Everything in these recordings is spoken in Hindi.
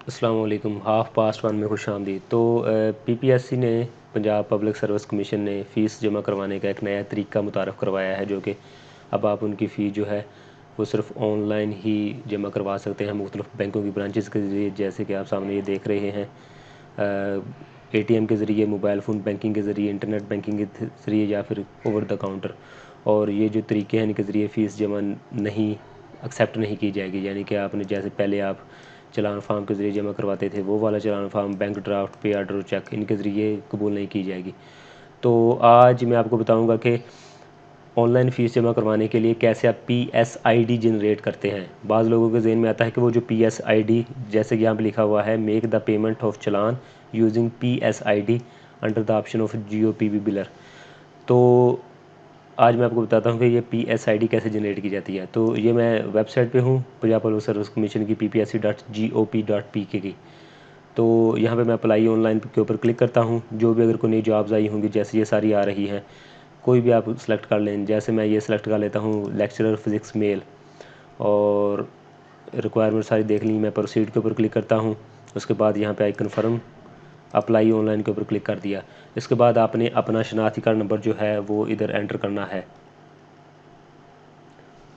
अस्सलाम वालेकुम। हाफ़ पास्ट वन में खुशामदीद। तो पीपीएससी ने, पंजाब पब्लिक सर्विस कमीशन ने फ़ीस जमा करवाने का एक नया तरीका मुतारफ़ करवाया है, जो कि अब आप उनकी फ़ी जो है वो सिर्फ़ ऑनलाइन ही जमा करवा सकते हैं मुख्तलिफ़ बैंकों की ब्रांचेस के ज़रिए, जैसे कि आप सामने ये देख रहे हैं। एटीएम के ज़रिए, मोबाइल फ़ोन बैंकिंग के ज़रिए, इंटरनेट बैंकिंग के ज़रिए या फिर ओवर द काउंटर। और ये जो तरीके हैं इनके ज़रिए फ़ीस जमा नहीं एक्सेप्ट नहीं की जाएगी। यानी कि आपने जैसे पहले आप चालान फार्म के ज़रिए जमा करवाते थे, वो वाला चालान फार्म, बैंक ड्राफ्ट, पे आर्डर और चेक, इनके ज़रिए कबूल नहीं की जाएगी। तो आज मैं आपको बताऊंगा कि ऑनलाइन फ़ीस जमा करवाने के लिए कैसे आप पीएसआईडी जनरेट करते हैं। बाज़ लोगों के ज़हन में आता है कि वो जो पीएसआईडी, जैसे कि यहाँ पे लिखा हुआ है, make the payment of challan using PSID under the option of GOPB biller. तो आज मैं आपको बताता हूँ कि ये पीएसआईडी कैसे जनरेट की जाती है। तो ये मैं वेबसाइट पे हूँ, पंजाब पब्लिक सर्विस कमीशन की, ppsc.gop.pk की। तो यहाँ पे मैं अप्लाई ऑनलाइन के ऊपर क्लिक करता हूँ। जो भी अगर कोई नई जॉब्स आई होंगी, जैसे ये सारी आ रही हैं, कोई भी आप सेलेक्ट कर लें। जैसे मैं ये सेलेक्ट कर लेता हूँ, लेक्चरर फिज़िक्स मेल, और रिक्वायरमेंट सारी देख ली। मैं प्रोसीड के ऊपर क्लिक करता हूँ। उसके बाद यहाँ पे आई कन्फर्म, अप्लाई ऑनलाइन के ऊपर क्लिक कर दिया। इसके बाद आपने अपना शनाख्ती कार्ड नंबर जो है वो इधर एंटर करना है।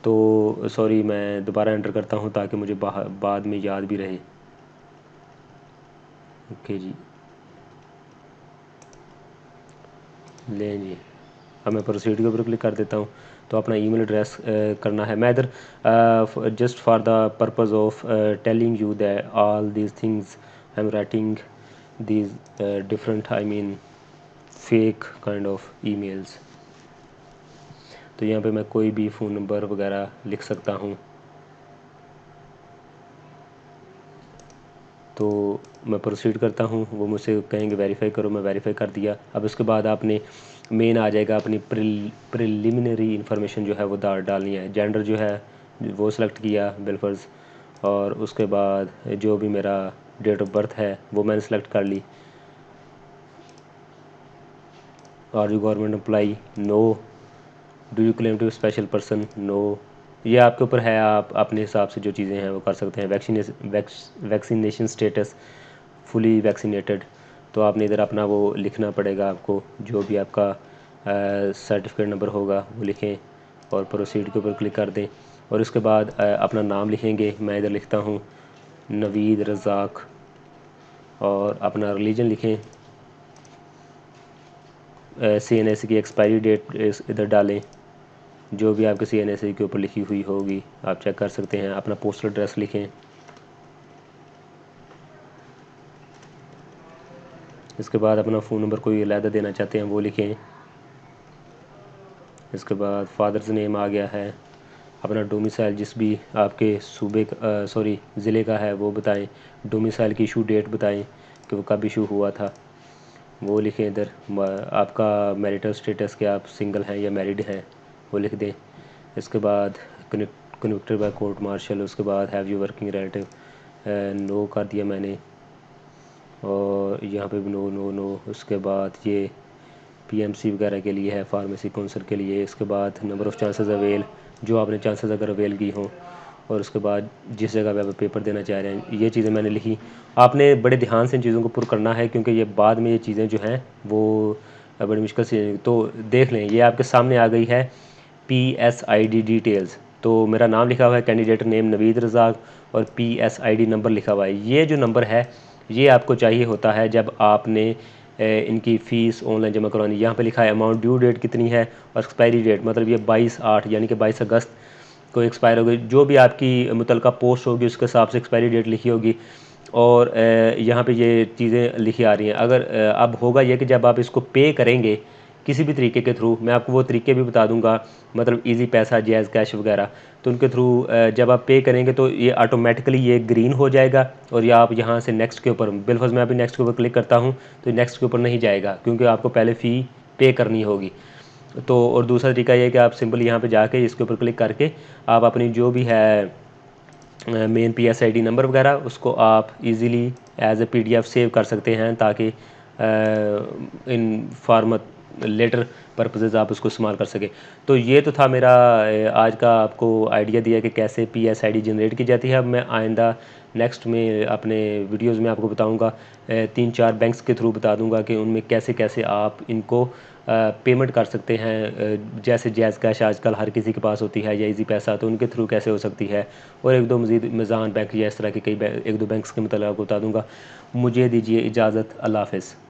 तो सॉरी, मैं दोबारा एंटर करता हूँ ताकि मुझे बाद में याद भी रहे। ओके जी, लें जी। अब मैं प्रोसीड के ऊपर क्लिक कर देता हूँ। तो अपना ईमेल एड्रेस करना है। मैं इधर just for the purpose of telling you that all these things I am writing these different, I mean fake kind of emails. तो यहाँ पे मैं कोई भी फ़ोन नंबर वगैरह लिख सकता हूँ। तो मैं प्रोसीड करता हूँ। वो मुझसे कहेंगे वेरीफाई करो, मैं वेरीफाई कर दिया। अब उसके बाद आपने मेन आ जाएगा, अपनी प्रिलिमिनरी इन्फॉर्मेशन जो है वो डालनी है। जेंडर जो है वो सिलेक्ट किया बिलफर्ज, और उसके बाद जो भी मेरा डेट ऑफ बर्थ है वो मैंने सेलेक्ट कर ली। Are you government employee? No. Do you claim to special person? No. ये आपके ऊपर है, आप अपने हिसाब से जो चीज़ें हैं वो कर सकते हैं। Vaccination status, fully vaccinated. तो आपने इधर अपना वो लिखना पड़ेगा आपको, जो भी आपका सर्टिफिकेट नंबर होगा वो लिखें और प्रोसीड के ऊपर क्लिक कर दें। और उसके बाद अपना नाम लिखेंगे। मैं इधर लिखता हूँ नवीद रज़ाक, और अपना रिलीजन लिखें। CNSE की एक्सपायरी डेट इधर डालें, जो भी आपके CNSE के ऊपर लिखी हुई होगी आप चेक कर सकते हैं। अपना पोस्टल एड्रेस लिखें। इसके बाद अपना फ़ोन नंबर कोई अलहदा देना चाहते हैं वो लिखें। इसके बाद फादर्स नेम आ गया है। अपना डोमिसाइल जिस भी आपके सूबे सॉरी ज़िले का है वो बताएं। डोमिसाइल की इशू डेट बताएं कि वो कब इशू हुआ था, वो लिखें इधर। आपका मैरिटल स्टेटस, के आप सिंगल हैं या मैरिड हैं, वो लिख दें। इसके बाद कन्विक्टेड बाय कोर्ट मार्शल। उसके बाद have you working relative, no कर दिया मैंने, और यहाँ पे भी नो नो नो। उसके बाद ये PMC वगैरह के लिए है, फार्मेसी काउंसिल के लिए। इसके बाद नंबर ऑफ़ चांसेस अवेल, जो आपने चांसेस अगर अवेल की हों। और उसके बाद जिस जगह पे आप पेपर देना चाह रहे हैं, ये चीज़ें मैंने लिखी। आपने बड़े ध्यान से इन चीज़ों को पुर करना है, क्योंकि ये बाद में ये चीज़ें जो हैं वो बड़ी मुश्किल से। तो देख लें, ये आपके सामने आ गई है PSID डिटेल्स। तो मेरा नाम लिखा हुआ है, कैंडिडेट नेम नवीद रज़ाक, और PSID नंबर लिखा हुआ है। ये जो नंबर है ये आपको चाहिए होता है जब आपने इनकी फ़ीस ऑनलाइन जमा करवानी। यहाँ पे लिखा है अमाउंट, ड्यू डेट कितनी है, और एक्सपायरी डेट, मतलब ये 22/8 यानी कि 22 अगस्त को एक्सपायर होगी। जो भी आपकी मुतलका पोस्ट होगी उसके हिसाब से एक्सपायरी डेट लिखी होगी। और यहाँ पे ये चीज़ें लिखी आ रही हैं। अगर अब होगा ये कि जब आप इसको पे करेंगे किसी भी तरीके के थ्रू, मैं आपको वो तरीके भी बता दूंगा, मतलब इजी पैसा, जैज़ कैश वगैरह। तो उनके थ्रू जब आप पे करेंगे तो ये ऑटोमेटिकली ये ग्रीन हो जाएगा, और या आप यहाँ से नेक्स्ट के ऊपर, बिलफर्ज मैं अभी नेक्स्ट के ऊपर क्लिक करता हूँ तो नेक्स्ट के ऊपर नहीं जाएगा, क्योंकि आपको पहले फ़ी पे करनी होगी। तो और दूसरा तरीका ये है कि आप सिंपल यहाँ पे जाके इसके ऊपर क्लिक करके आप अपनी जो भी है मेन PSID नंबर वगैरह उसको आप easily as a PDF save कर सकते हैं, ताकि इन फॉर्मत लेटर पर्पसेस आप उसको इस्तेमाल कर सकें। तो ये तो था मेरा आज का आपको आइडिया दिया कि कैसे PSID जनरेट की जाती है। अब मैं आइंदा नेक्स्ट में अपने वीडियोस में आपको बताऊंगा। 3-4 बैंक्स के थ्रू बता दूंगा कि उनमें कैसे कैसे आप इनको पेमेंट कर सकते हैं। जैसे जैज़ कैश आजकल हर किसी के पास होती है, या इजी पैसा, तो उनके थ्रू कैसे हो सकती है। और एक दो मज़ीद मिज़ान बैंक या इस तरह के कई एक दो बैंक्स के मतलब आपको बता दूंगा। मुझे दीजिए इजाज़त। अल्लाह हाफ़िज़।